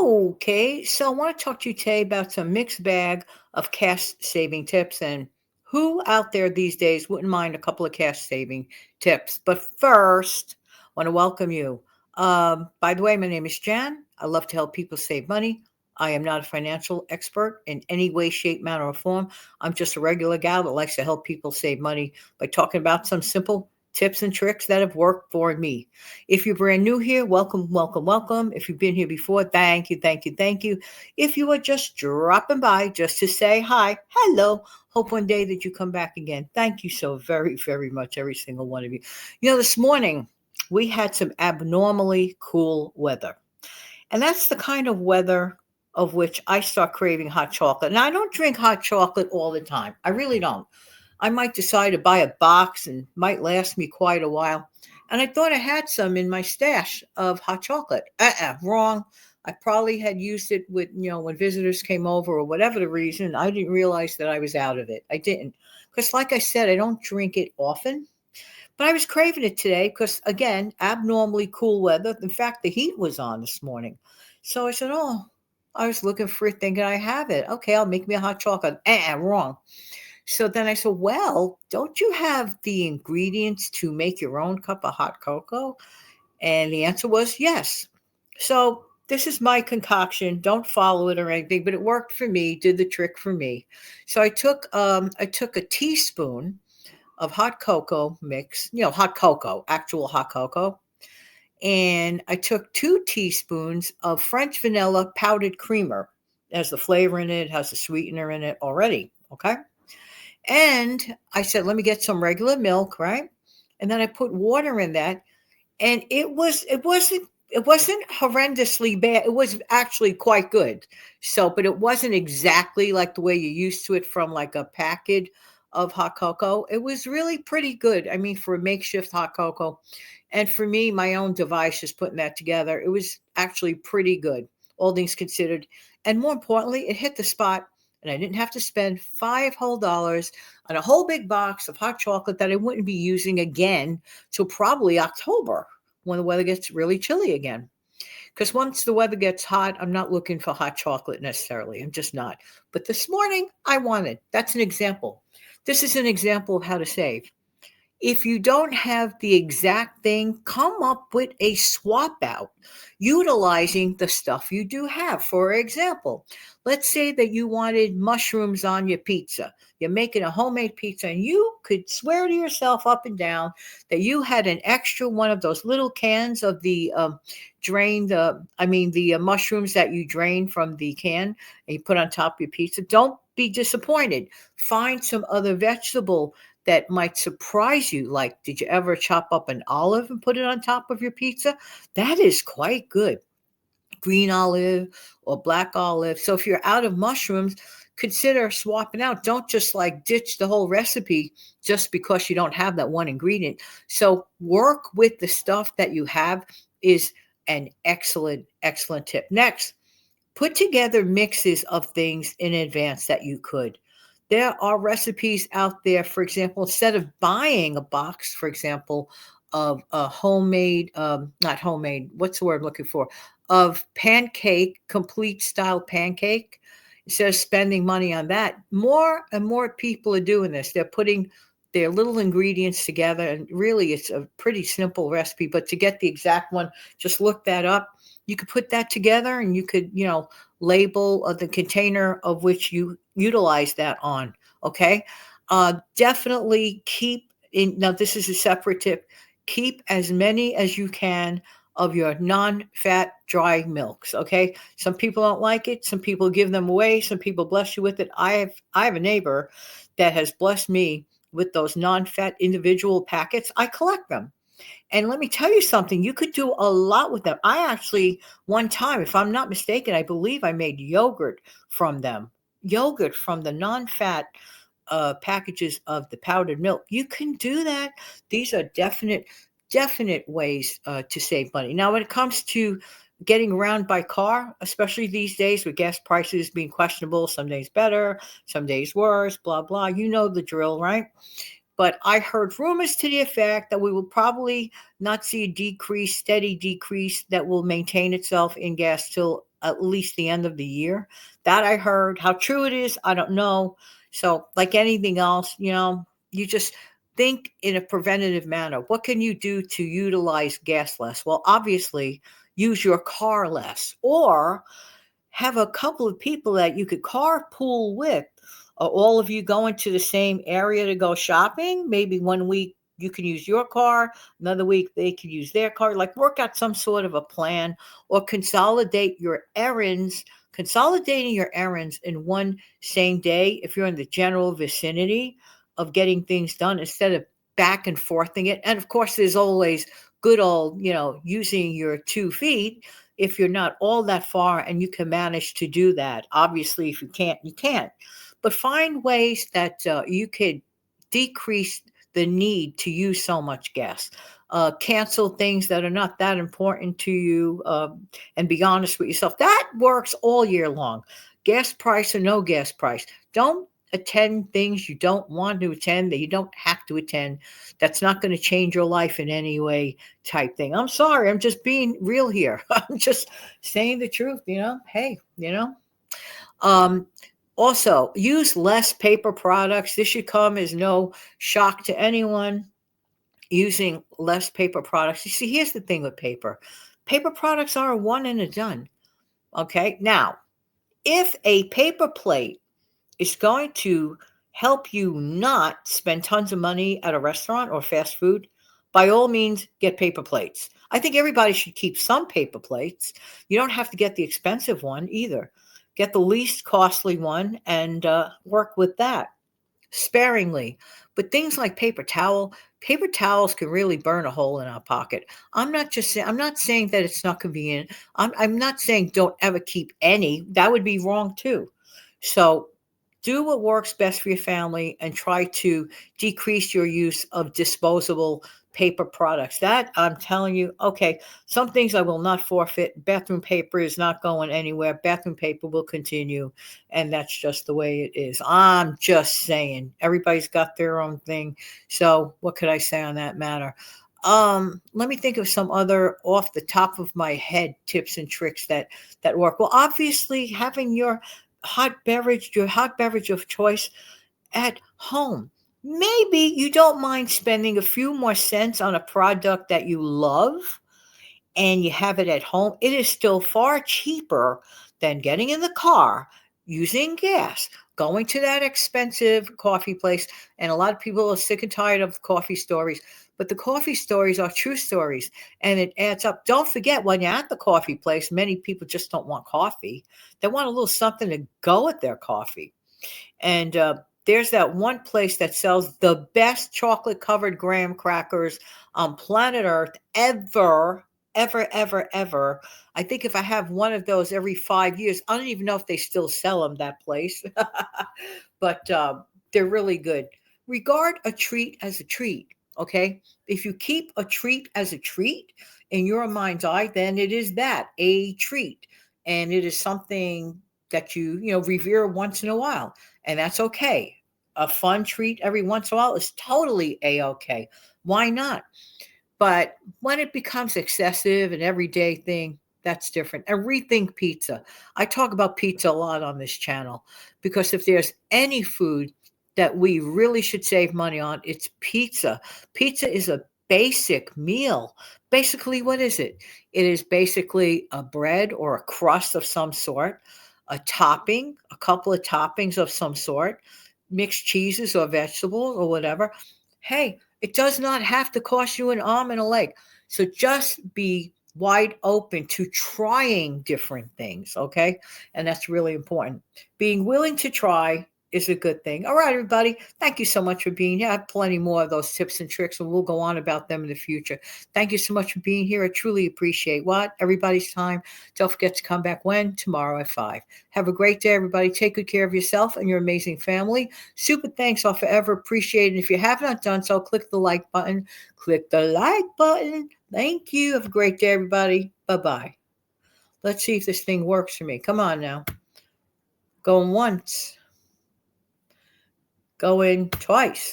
Okay, so I want to talk to you today about some mixed bag of cash saving tips and who out there these days wouldn't mind a couple of cash saving tips. But first, I want to welcome you. By the way, my name is Jan. I love to help people save money. I am not a financial expert in any way, shape, manner, or form. I'm just a regular gal that likes to help people save money by talking about some simple tips and tricks that have worked for me. If you're brand new here, welcome, welcome, welcome. If you've been here before, thank you, thank you, thank you. If you are just dropping by just to say hi, hello, hope one day that you come back again. Thank you so very, very much, every single one of you. This morning we had some abnormally cool weather. And that's the kind of weather of which I start craving hot chocolate. Now, I don't drink hot chocolate all the time. I really don't. I might decide to buy a box and might last me quite a while. And I thought I had some in my stash of hot chocolate. Wrong. I probably had used it with, when visitors came over or whatever the reason. I didn't realize that I was out of it. I didn't. Because, like I said, I don't drink it often. But I was craving it today because, again, abnormally cool weather. In fact, the heat was on this morning. So I said, oh, I was looking for it thinking I have it. Okay, I'll make me a hot chocolate. Wrong. So then I said, well, don't you have the ingredients to make your own cup of hot cocoa? And the answer was yes. So this is my concoction. Don't follow it or anything, but it worked for me, did the trick for me. So I took a teaspoon of hot cocoa mix, hot cocoa, actual hot cocoa. And I took 2 teaspoons of French vanilla powdered creamer. It has the flavor in it, has the sweetener in it already. Okay. And I said, let me get some regular milk, right? And then I put water in that. And it wasn't horrendously bad. It was actually quite good. So, but it wasn't exactly like the way you're used to it from like a package of hot cocoa. It was really pretty good. I mean, for a makeshift hot cocoa. And for me, my own device just putting that together, it was actually pretty good, all things considered. And more importantly, it hit the spot. And I didn't have to spend $5 whole on a whole big box of hot chocolate that I wouldn't be using again till probably October when the weather gets really chilly again. Because once the weather gets hot, I'm not looking for hot chocolate necessarily. I'm just not. But this morning, I wanted. That's an example. This is an example of how to save. If you don't have the exact thing, come up with a swap out utilizing the stuff you do have. For example, let's say that you wanted mushrooms on your pizza. You're making a homemade pizza and you could swear to yourself up and down that you had an extra one of those little cans of the the mushrooms that you drain from the can and you put on top of your pizza. Don't be disappointed. Find some other vegetable that might surprise you. Like, did you ever chop up an olive and put it on top of your pizza? That is quite good. Green olive or black olive. So if you're out of mushrooms, consider swapping out. Don't just like ditch the whole recipe just because you don't have that one ingredient. So work with the stuff that you have is an excellent, excellent tip. Next, put together mixes of things in advance that you could. There are recipes out there, for example, instead of buying a box, for example, of a homemade, not homemade, what's the word I'm looking for? Of pancake, complete style pancake, instead of spending money on that, more and more people are doing this. They're putting their little ingredients together, and really it's a pretty simple recipe. But to get the exact one, just look that up. You could put that together and you could, label the container of which you utilize that on. Okay. Definitely keep in. Now, this is a separate tip. Keep as many as you can of your non-fat dry milks. Okay. Some people don't like it. Some people give them away. Some people bless you with it. I have a neighbor that has blessed me with those non-fat individual packets. I collect them. And let me tell you something, you could do a lot with them. I actually, one time, if I'm not mistaken, I believe I made yogurt from them. Yogurt from the non-fat packages of the powdered milk. You can do that. These are definite ways to save money. Now, when it comes to getting around by car, especially these days with gas prices being questionable, some days better, some days worse, blah, blah. You know the drill, right? But I heard rumors to the effect that we will probably not see a steady decrease that will maintain itself in gas till at least the end of the year. That I heard. How true it is, I don't know. So, like anything else, you just think in a preventative manner. What can you do to utilize gas less? Well, obviously, use your car less, or have a couple of people that you could carpool with. All of you going to the same area to go shopping. Maybe one week you can use your car, another week they can use their car. Like, work out some sort of a plan, or consolidate your errands. Consolidating your errands in one same day, if you're in the general vicinity of getting things done, instead of back and forthing it. And of course, there's always good old, using your 2 feet if you're not all that far and you can manage to do that. Obviously, if you can't, you can't. But find ways that you could decrease the need to use so much gas. Cancel things that are not that important to you, and be honest with yourself. That works all year long. Gas price or no gas price. Don't attend things you don't want to attend, that you don't have to attend. That's not going to change your life in any way, type thing. I'm sorry. I'm just being real here. I'm just saying the truth, Hey, Um, Also, use less paper products. This should come as no shock to anyone. Using less paper products. You see, here's the thing with paper. Paper products are a one and a done. Okay. Now, if a paper plate is going to help you not spend tons of money at a restaurant or fast food, by all means, get paper plates. I think everybody should keep some paper plates. You don't have to get the expensive one either. Get the least costly one and work with that sparingly. But things like paper towels can really burn a hole in our pocket. I'm not saying that it's not convenient. I'm not saying don't ever keep any. That would be wrong too. So do what works best for your family and try to decrease your use of disposable paper products. That I'm telling you, okay, some things I will not forfeit. Bathroom paper is not going anywhere. Bathroom paper will continue. And that's just the way it is. I'm just saying, everybody's got their own thing. So what could I say on that matter? Let me think of some other off the top of my head tips and tricks that work. Well, obviously having your hot beverage of choice at home. Maybe you don't mind spending a few more cents on a product that you love and you have it at home. It is still far cheaper than getting in the car, using gas, going to that expensive coffee place. And a lot of people are sick and tired of coffee stories, but the coffee stories are true stories and it adds up. Don't forget, when you're at the coffee place, many people just don't want coffee. They want a little something to go with their coffee. And there's that one place that sells the best chocolate covered graham crackers on planet Earth ever, ever, ever, ever. I think if I have one of those every 5 years, I don't even know if they still sell them, that place. But they're really good. Regard a treat as a treat. Okay. If you keep a treat as a treat in your mind's eye, then it is that, a treat. And it is something that you revere once in a while. And that's okay. A fun treat every once in a while is totally a-okay. Why not? But when it becomes excessive, an everyday thing, that's different. And rethink pizza. I talk about pizza a lot on this channel because if there's any food that we really should save money on, it's pizza. Pizza is a basic meal. Basically, what is it? It is basically a bread or a crust of some sort, a topping, a couple of toppings of some sort, mixed cheeses or vegetables or whatever. Hey, it does not have to cost you an arm and a leg. So just be wide open to trying different things, okay? And that's really important. Being willing to try is a good thing. All right, everybody. Thank you so much for being here. I have plenty more of those tips and tricks, and we'll go on about them in the future. Thank you so much for being here. I truly appreciate everybody's time. Don't forget to come back tomorrow at 5. Have a great day, everybody. Take good care of yourself and your amazing family. Super thanks. I'll forever appreciate it. If you have not done so, click the like button. Click the like button. Thank you. Have a great day, everybody. Bye-bye. Let's see if this thing works for me. Come on now. Going once. Going twice.